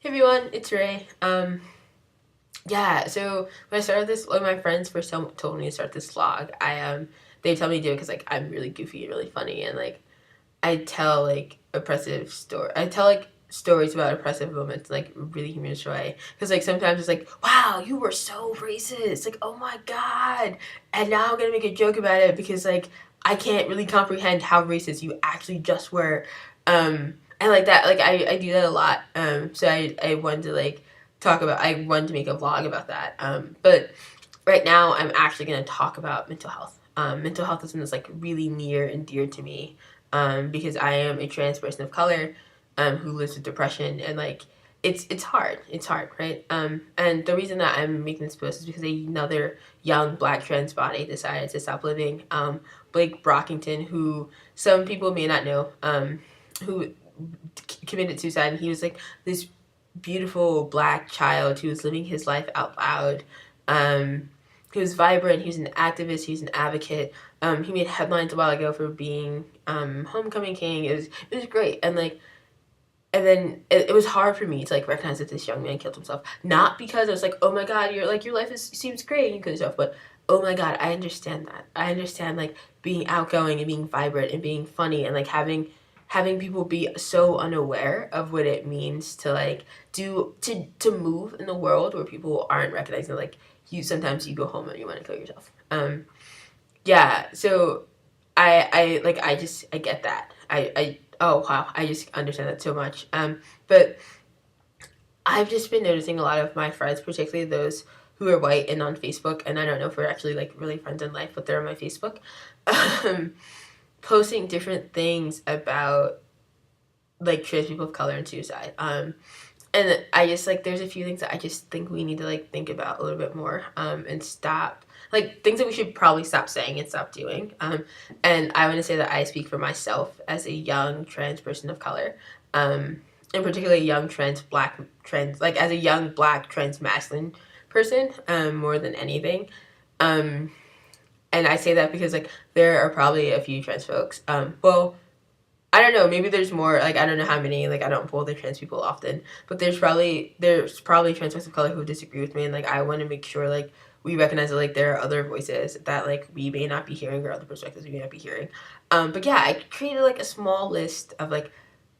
Hey everyone, it's Ray. So when I started this, when my friends first told me to start this vlog, they tell me to do it because like I'm really goofy and really funny, and like I tell like oppressive story. I tell like stories about oppressive moments in, like really humorous way. Because like sometimes it's like, wow, you were so racist. Like, oh my god, and now I'm gonna make a joke about it because like I can't really comprehend how racist you actually just were. And like that, like I do that a lot. So I wanted to like I wanted to make a vlog about that. But right now I'm actually gonna talk about mental health. Mental health is something that's like really near and dear to me, because I am a trans person of color, who lives with depression, and like it's hard. It's hard, right? And the reason that I'm making this post is because another young Black trans body decided to stop living. Blake Brockington, who some people may not know, who committed suicide, and he was like this beautiful Black child who was living his life out loud. He was vibrant. He was an activist. He was an advocate. He made headlines a while ago for being homecoming king. It was great, and like and then it was hard for me to like recognize that this young man killed himself. Not because I was like, oh my god, your life seems great and you killed yourself, but oh my god, I understand that. I understand like being outgoing and being vibrant and being funny and like having people be so unaware of what it means to like to move in the world where people aren't recognizing like you go home and you want to kill yourself. So I get that. I oh wow, I just understand that so much. But I've just been noticing a lot of my friends, particularly those who are white and on Facebook, and I don't know if we're actually like really friends in life, but they're on my Facebook, um, posting different things about like trans people of color and suicide. And I just like there's a few things that I just think we need to like think about a little bit more, and stop like things that we should probably stop saying and stop doing. And I want to say that I speak for myself as a young trans person of color, and particularly young trans like as a young Black trans masculine person, more than anything. Um, and I say that because like there are probably a few trans folks. I don't know. Maybe there's more. Like I don't know how many. Like I don't pull the trans people often, but there's probably trans folks of color who disagree with me, and like I want to make sure like we recognize that like there are other voices that like we may not be hearing or other perspectives we may not be hearing. But yeah, I created like a small list of like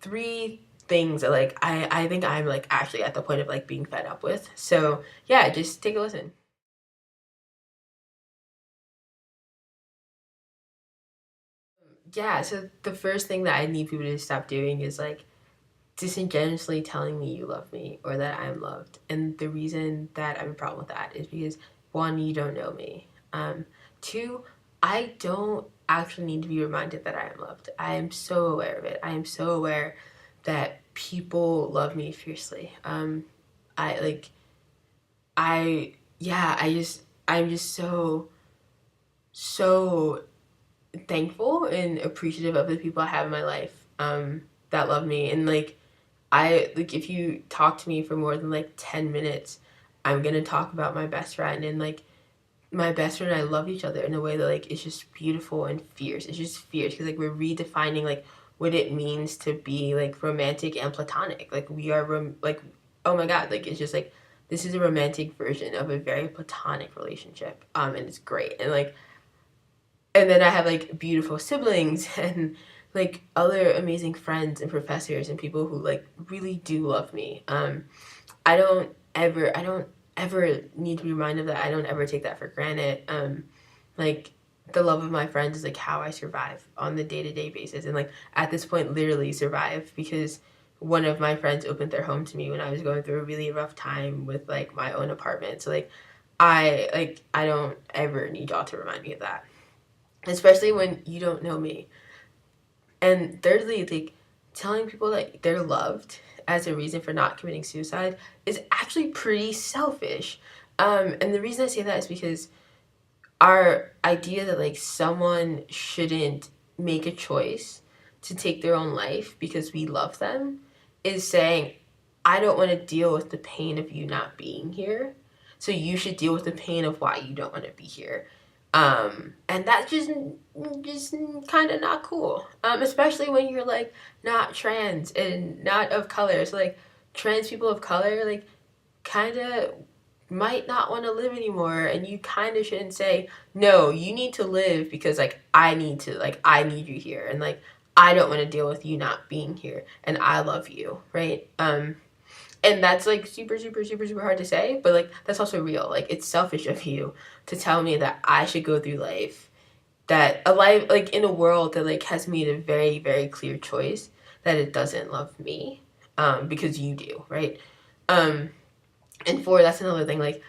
three things that like I think I'm like actually at the point of like being fed up with. So yeah, just take a listen. Yeah. So the first thing that I need people to stop doing is like disingenuously telling me you love me or that I'm loved. And the reason that I have a problem with that is because one, you don't know me. Two, I don't actually need to be reminded that I am loved. I am so aware of it. I am so aware that people love me fiercely. I like I yeah, I'm just so thankful and appreciative of the people I have in my life, that love me. And like I like if you talk to me for more than like 10 minutes, I'm gonna talk about my best friend, and like my best friend and I love each other in a way that like is just beautiful and fierce. It's just fierce because like we're redefining like what it means to be like romantic and platonic. Like we are like oh my god, like it's just like this is a romantic version of a very platonic relationship. And it's great. And then I have like beautiful siblings and like other amazing friends and professors and people who like really do love me. I don't ever need to be reminded of that. I don't ever take that for granted. Like the love of my friends is like how I survive on the day to day basis, and like at this point, literally survive because one of my friends opened their home to me when I was going through a really rough time with like my own apartment. So I don't ever need y'all to remind me of that, especially when you don't know me. And thirdly, like telling people that they're loved as a reason for not committing suicide is actually pretty selfish. And the reason I say that is because our idea that like someone shouldn't make a choice to take their own life because we love them is saying, I don't want to deal with the pain of you not being here. So you should deal with the pain of why you don't want to be here. And that's just kind of not cool. Especially when you're like not trans and not of color. So like trans people of color, like, kind of might not want to live anymore, and you kind of shouldn't say, no, you need to live because, like, I need you here, and, like, I don't want to deal with you not being here, and I love you, right? And that's, like, super, super, super, super hard to say, but, like, that's also real. Like, it's selfish of you to tell me that I should go through life, like, in a world that, like, has made a very, very clear choice that it doesn't love me, because you do, right? Um, and four, that's another thing, like,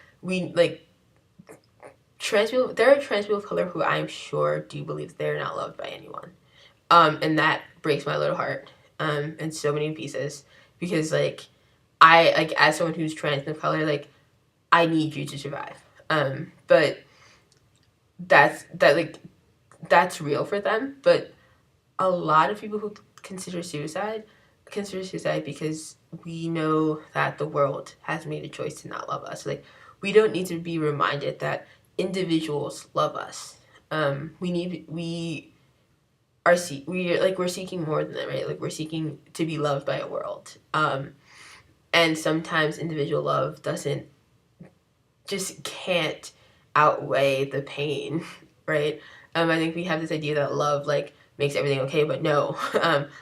trans people, there are trans people of color who I'm sure do believe they're not loved by anyone. And that breaks my little heart, in so many pieces, because, like, like, as someone who's trans and of color, like, I need you to survive. But that's real for them. But a lot of people who consider suicide because we know that the world has made a choice to not love us. Like, we don't need to be reminded that individuals love us. We're seeking more than that, right? Like, we're seeking to be loved by a world. And sometimes individual love just can't outweigh the pain, right? I think we have this idea that love, like, makes everything okay, but no.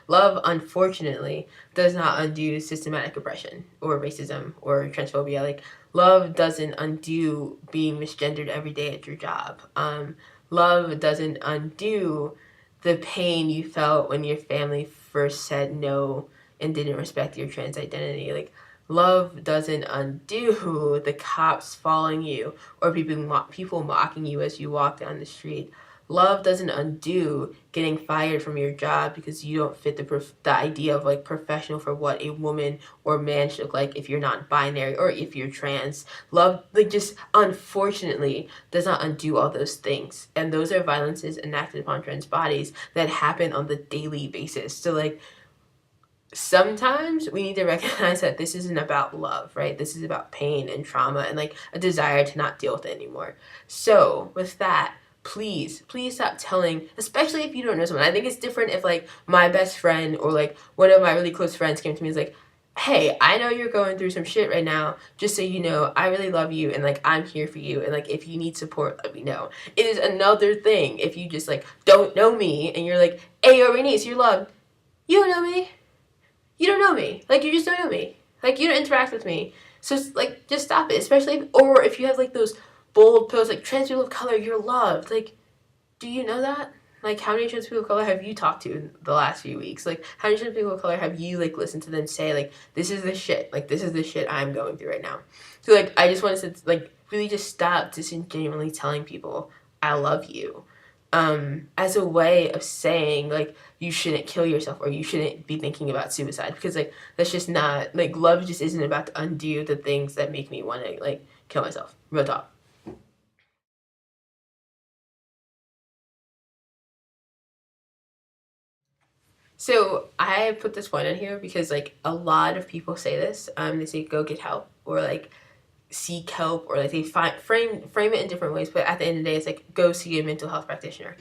Love, unfortunately, does not undo systematic oppression or racism or transphobia. Like, love doesn't undo being misgendered every day at your job. Love doesn't undo the pain you felt when your family first said no and didn't respect your trans identity. Like, love doesn't undo the cops following you or people mocking you as you walk down the street. Love doesn't undo getting fired from your job because you don't fit the idea of, like, professional for what a woman or man should look like if you're not binary or if you're trans. Love, like, just unfortunately does not undo all those things. And those are violences enacted upon trans bodies that happen on the daily basis. So, like, sometimes we need to recognize that this isn't about love, right? This is about pain and trauma and, like, a desire to not deal with it anymore. So with that, please stop telling, especially if you don't know someone. I think it's different if, like, my best friend or, like, one of my really close friends came to me and was like, hey, I know you're going through some shit right now. Just so you know, I really love you, and, like, I'm here for you, and, like, if you need support, let me know. It is another thing if you just, like, don't know me and you're like, hey, yo, Rainice, you're loved. You don't know me. You don't know me. Like, you just don't know me. Like, you don't interact with me. So, like, just stop it. Especially if you have, like, those bold posts, like, trans people of color, you're loved. Like, do you know that? Like, how many trans people of color have you talked to in the last few weeks? Like, how many trans people of color have you, like, listened to them say, like, this is the shit. Like, this is the shit I'm going through right now. So, like, I just wanted to, like, really just stop disingenuously telling people, I love you. As a way of saying, like, you shouldn't kill yourself or you shouldn't be thinking about suicide, because, like, that's just not, like, love just isn't about to undo the things that make me want to, like, kill myself. Real talk. So I put this point in here because, like, a lot of people say this. They say go get help or, like, seek help, or, like, they frame it in different ways. But at the end of the day, it's like, go see a mental health practitioner.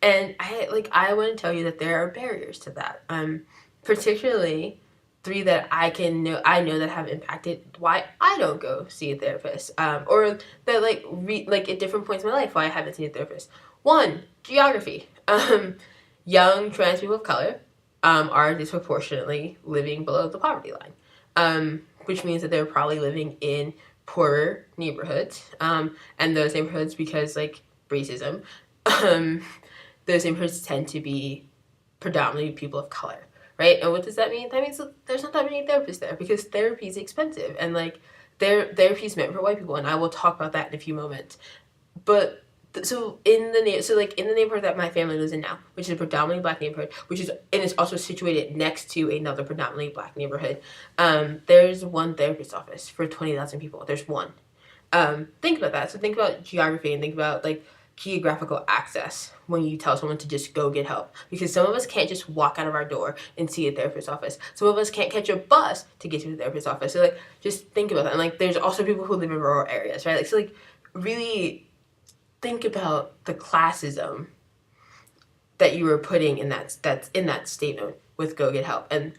And I want to tell you that there are barriers to that. Particularly three that I know that have impacted why I don't go see a therapist. Or that, like, like, at different points in my life why I haven't seen a therapist. One, geography. Young trans people of color are disproportionately living below the poverty line, which means that they're probably living in poorer neighborhoods, and those neighborhoods, because, like, racism, those neighborhoods tend to be predominantly people of color, right? And what does that mean? That means that there's not that many therapists there because therapy is expensive, and, like, therapy is meant for white people, and I will talk about that in a few moments. But in the neighborhood that my family lives in now, which is a predominantly black neighborhood, and it's also situated next to another predominantly black neighborhood, there's one therapist office for 20,000 people. There's one. Think about that. So think about geography and think about, like, geographical access when you tell someone to just go get help, because some of us can't just walk out of our door and see a therapist office. Some of us can't catch a bus to get to the therapist office. So, like, just think about that. And, like, there's also people who live in rural areas, right? Like, so, like, really think about the classism that you were putting that's in that statement with go get help. And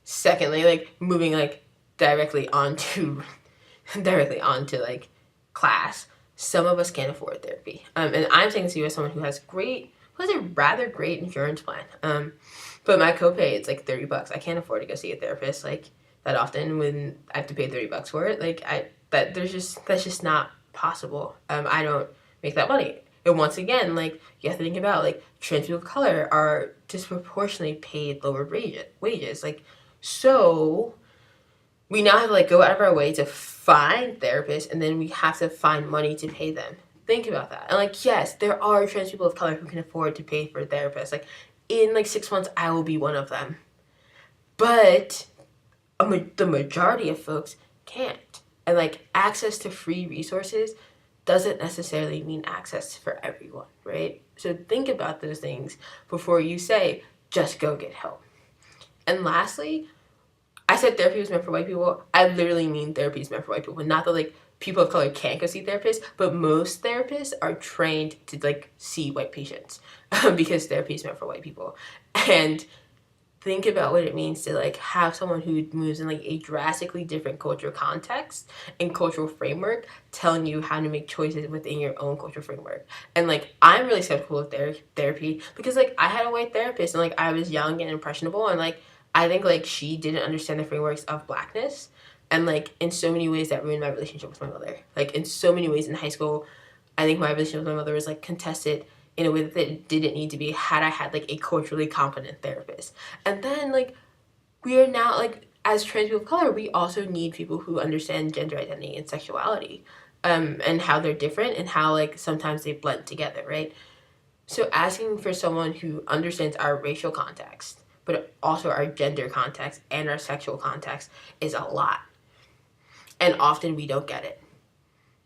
Secondly, like moving like directly onto like class, some of us can't afford therapy. And I'm saying this to you as someone who has a rather great insurance plan. But my copay, it's like $30. I can't afford to go see a therapist like that often when I have to pay $30 for it. That's just not possible. I don't make that money. And once again, like you have to think about like trans people of color are disproportionately paid lower wages. Like so we now have to like go out of our way to find therapists, and then we have to find money to pay them. Think about that. And like, yes, there are trans people of color who can afford to pay for therapists. Like in like 6 months, I will be one of them. But the majority of folks can't. And like access to free resources doesn't necessarily mean access for everyone, right? So think about those things before you say, just go get help. And lastly, I said therapy was meant for white people. I literally mean therapy is meant for white people. Not that like people of color can't go see therapists, but most therapists are trained to like see white patients because therapy is meant for white people. And think about what it means to like have someone who moves in like a drastically different cultural context and cultural framework telling you how to make choices within your own cultural framework. And like I'm really skeptical of therapy because like I had a white therapist and like I was young and impressionable, and like I think like she didn't understand the frameworks of blackness, and like in so many ways that ruined my relationship with my mother. Like in so many ways in high school, I think my relationship with my mother was like contested in a way that it didn't need to be had I had like a culturally competent therapist. And then like we are now like as trans people of color, we also need people who understand gender identity and sexuality, and how they're different and how like sometimes they blend together, right? So asking for someone who understands our racial context, but also our gender context and our sexual context is a lot. And often we don't get it.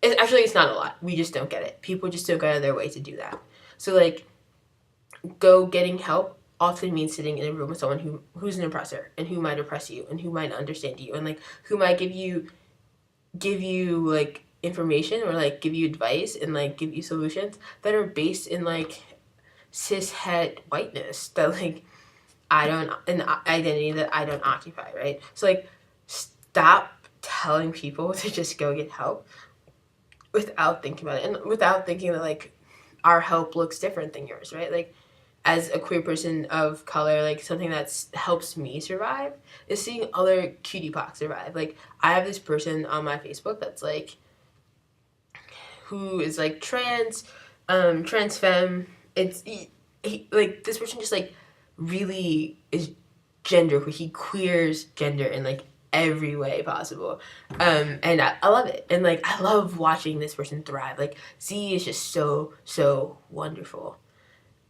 It's not a lot. We just don't get it. People just don't go out of their way to do that. So like getting help often means sitting in a room with someone who's an oppressor and who might oppress you and who might understand you and like who might give you like information or like give you advice and like give you solutions that are based in like cis het whiteness that like an identity that I don't occupy, right? So like stop telling people to just go get help without thinking about it and without thinking that like our help looks different than yours, right? Like as a queer person of color, like something that's helps me survive is seeing other cutie pox survive. Like I have this person on my Facebook that's like who is like trans femme. It's he like this person just like really is gender, he queers gender in like every way possible, and I love it, and like I love watching this person thrive. Like Z is just so wonderful,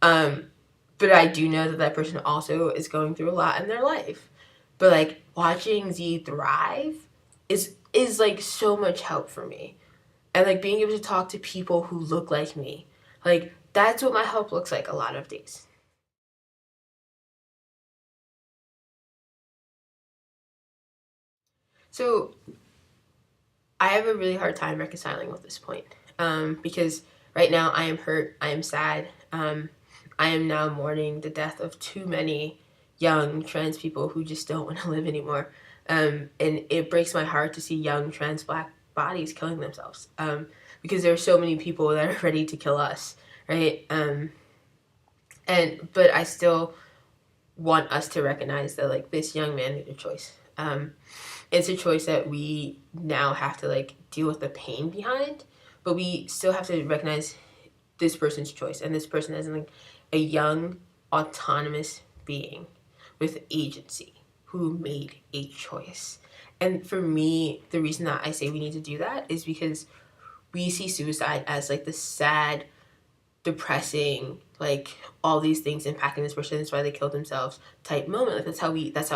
but I do know that person also is going through a lot in their life, but like watching Z thrive is like so much help for me, and like being able to talk to people who look like me, like that's what my help looks like a lot of days. So I have a really hard time reconciling with this point, because right now I am hurt, I am sad, I am now mourning the death of too many young trans people who just don't want to live anymore, and it breaks my heart to see young trans black bodies killing themselves, because there are so many people that are ready to kill us, right? But I still want us to recognize that like this young man made a choice. It's a choice that we now have to like deal with the pain behind, but we still have to recognize this person's choice, and this person is like a young autonomous being with agency who made a choice. And for me, the reason that I say we need to do that is because we see suicide as like the sad, depressing, like all these things impacting this person, that's why they killed themselves type moment. Like that's how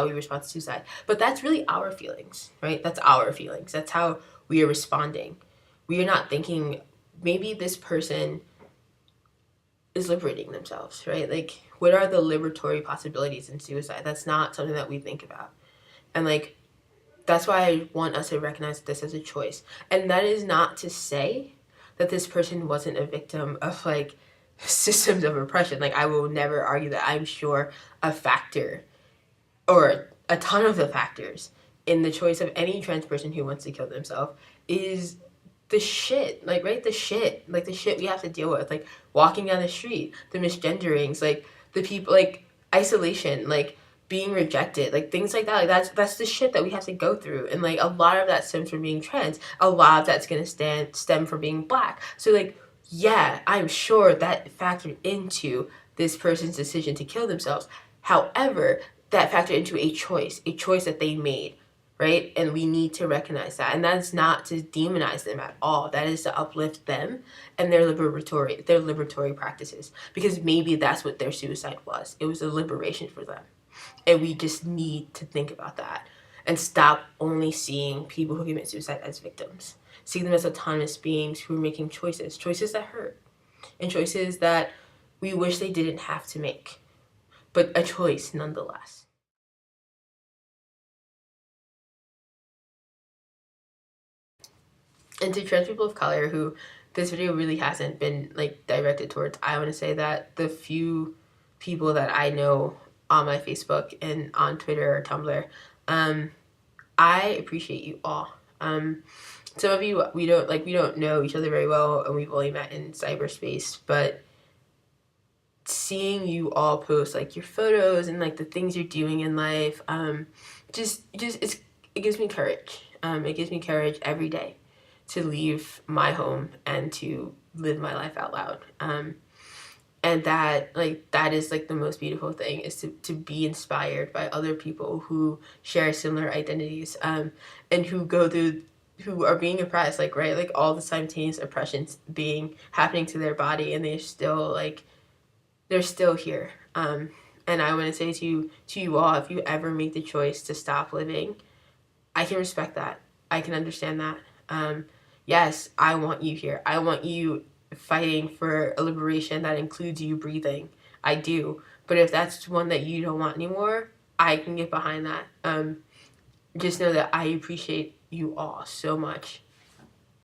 we respond to suicide. But that's really our feelings, right? That's our feelings. That's how we are responding. We are not thinking maybe this person is liberating themselves, right? Like what are the liberatory possibilities in suicide? That's not something that we think about. And like that's why I want us to recognize this as a choice. And that is not to say that this person wasn't a victim of like systems of oppression. Like I will never argue that. I'm sure a factor or a ton of the factors in the choice of any trans person who wants to kill themselves is the shit, like, right? The shit, like, the shit we have to deal with, like, walking down the street, the misgenderings, like, the people, like, isolation, like, being rejected, like, things like that. Like, that's the shit that we have to go through. And, like, a lot of that stems from being trans. A lot of that's gonna stem from being Black. So, like, yeah, I'm sure that factored into this person's decision to kill themselves. However, that factored into a choice that they made, right? And we need to recognize that. And that's not to demonize them at all. That is to uplift them and their liberatory practices. Because maybe that's what their suicide was. It was a liberation for them. And we just need to think about that and stop only seeing people who commit suicide as victims. See them as autonomous beings who are making choices that hurt, and choices that we wish they didn't have to make, but a choice nonetheless. And to trans people of color who this video really hasn't been like directed towards, I want to say that the few people that I know on my Facebook and on Twitter or Tumblr, I appreciate you all. Some of you we don't know each other very well, and we've only met in cyberspace, but seeing you all post like your photos and like the things you're doing in life, it gives me courage. It gives me courage every day to leave my home and to live my life out loud. And that is like the most beautiful thing, is to be inspired by other people who share similar identities, and who are being oppressed, like, right, like all the simultaneous oppressions happening to their body, and they're still here. And I want to say to you all, if you ever make the choice to stop living, I can respect that. I can understand that. Yes, I want you here. I want you fighting for a liberation that includes you breathing. I do. But if that's one that you don't want anymore, I can get behind that. Just know that I appreciate you all so much.